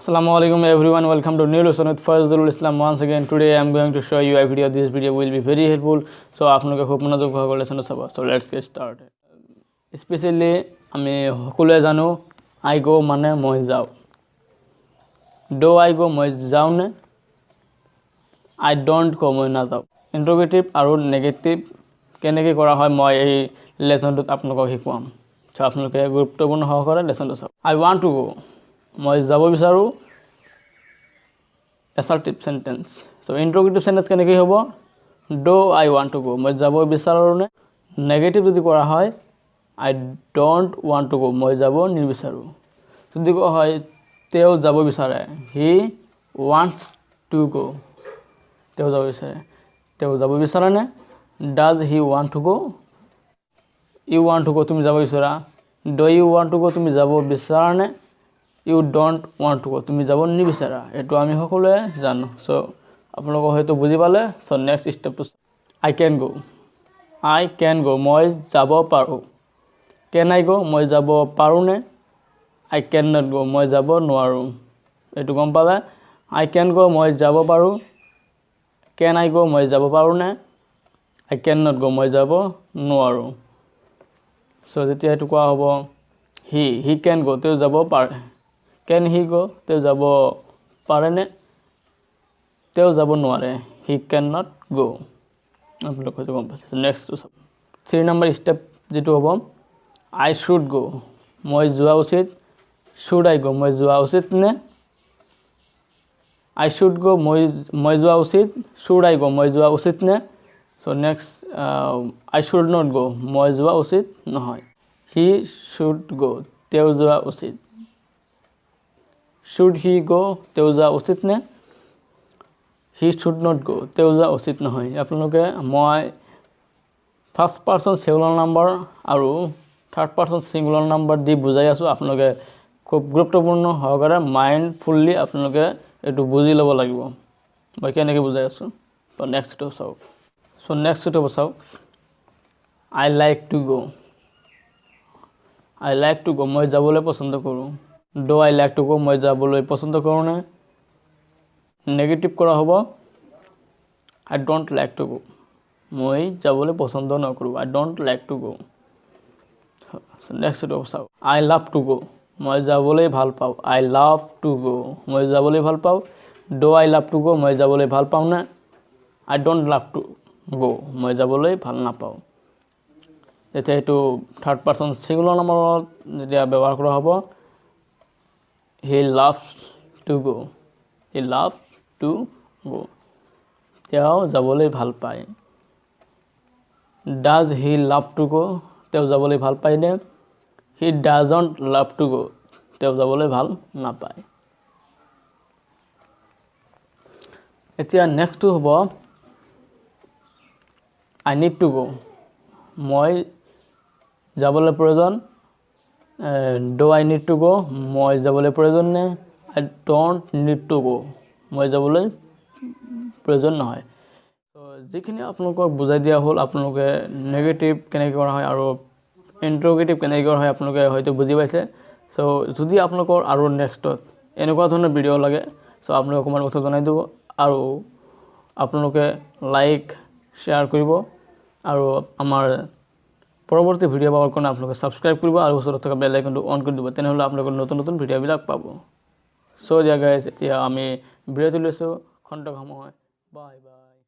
Assalamualaikum everyone, welcome to new lesson with Fazlul Islam. Once again today I am going to show you a video. This video will be very helpful, so आपनोके खूब मनोযোগ भाग lesson सब. So let's get started. Especially আমি সকলোৱে জানো I go মানে মই যাও. Do I go মই যাও নে? I don't go মই না যাও. Interrogative আৰু negative কেনেকৈ কৰা হয় মই এই লেসনটোত আপোনালোকক শিকাম. So আপোনালোকে গুৰুত্বপূৰ্ণ সহকাৰে লেসনটো চাওক. I want to go মই যাব বিচাৰো assertive sentence. So interrogative sentence কেনেকৈ হ'ব? Do I want to go মই যাব বিচাৰো নে? Negative যদি কৰা হয় I don't want to go মই যাব নিবিচাৰো. যদি কোৱা হয় তেওঁ যাব বিচাৰে he wants to go তেওঁ যাব বিচাৰে. তেওঁ যাব বিচাৰে নে? Does he want to go? You want to go তুমি যাব বিচাৰা. Do you want to go তুমি যাব বিচাৰা নে? You don't want to go তুমি যাব নিবিচাৰা. এটো আমি সকলোৱে জানো. সো আপোনালোক হয়তো বুজি পালে. So next step to I can go. I can go মই যাব পাৰো. Can I go মই যাব পাৰো নে? I cannot go মই যাব নোৱাৰো. এটো গম পালে? I can go মই যাব পাৰো. Can I go মই যাব পাৰো নে? I cannot go মই যাব নোৱাৰো. সো যেতিয়া এটো কোৱা হ'ব he can go তেওঁ যাব পাৰে. Can he go তেওঁ যাব পাৰে নে? তেওঁ যাব নোৱাৰে. He cannot go. আপোনালোক হয়তো গম পাইছে. নেক্সট টু 3 নম্বৰ স্টেপ যেটো হ'ব I should go মই যোৱা উচিত. Should I go মই যোৱা উচিত নে? I should go মই যোৱা উচিত. Should I go মই যোৱা উচিত নে? So next I should not go মই যোৱা উচিত নহয়. He should go তেওঁ যোৱা উচিত. Should he go তেওঁ যোৱা উচিত নে? He should not go তেওঁ যোৱা উচিত নহয়. আপোনালোকে মই ফাৰ্স্ট পাৰসন সিঙ্গুলাৰ নাম্বাৰ আৰু থাৰ্ড পাৰসন সিঙ্গুলাৰ নাম্বাৰ দি বুজাই আছো. আপোনালোকে খুব গুৰুত্বপূৰ্ণ সহকাৰে মাইন্ডফুলি আপোনালোকে এটো বুজি ল'ব লাগিব. মই কেনেকৈ বুজাই আছো. তো নেক্সট টু চাওক. সো নেক্সট টু চাওক I like to go. I like to go মই যাবলৈ পছন্দ কৰো. Do I like to go মই যাবলৈ পছন্দ কৰো নে? নেগেটিভ কৰা হ'ব I don't like to go মই যাবলৈ পছন্দ নকৰো. I don't like to go. So next to চাও I love to go মই যাবলৈ ভাল পাও. I love to go মই যাবলৈ ভাল পাও. Do I love to go মই যাবলৈ ভাল পাও নে? I don't love to go মই যাবলৈ ভাল নাপাও. এতিয়া এটো থাৰ্ড পাৰসন সিঙ্গুলাৰ নাম্বাৰত যেতিয়া ব্যৱহাৰ কৰা হ'ব he loves to go. He loves to go তেওঁ যাবলৈ ভাল পায়. Does he love to go তেওঁ যাবলৈ ভাল পায় নে? He doesn't love to go তেওঁ যাবলৈ ভাল নাপায়. এতিয়া নেক্সট হ'ব I need to go মই যাবলৈ প্ৰয়োজন. Do I need to go মই যাবলৈ প্ৰয়োজন নে? I don't need to go মই যাবলৈ প্ৰয়োজন নহয়. তো যিখিনি আপোনালোকক বুজাই দিয়া হ'ল আপোনালোকে নেগেটিভ কেনেকৈ কৰা হয় আৰু ইন্টাৰোগেটিভ কেনেকৈ কৰা হয় আপোনালোকে হয়তো বুজি পাইছে. সো যদি আপোনালোকৰ আৰু নেক্সটত এনেকুৱা ধৰণৰ ভিডিও লাগে সো আপোনালোকে কমেন্ট বক্সত জনাই দিব আৰু আপোনালোকে লাইক শেয়াৰ কৰিব আৰু আমাৰ পৰৱৰ্তী ভিডিও পাবৰ কাৰণে আপোনালোকে সাবস্ক্ৰাইব কৰিব আৰু ওচৰত থকা বেল আইকনটো অন কৰি দিব. তেনেহলে আপোনালোকে নতুন নতুন ভিডিওবিলাক পাব. সো দিয়া গাইজ এতিয়া আমি বিৰতি লৈছো. খন্তেক সময় বাই বাই.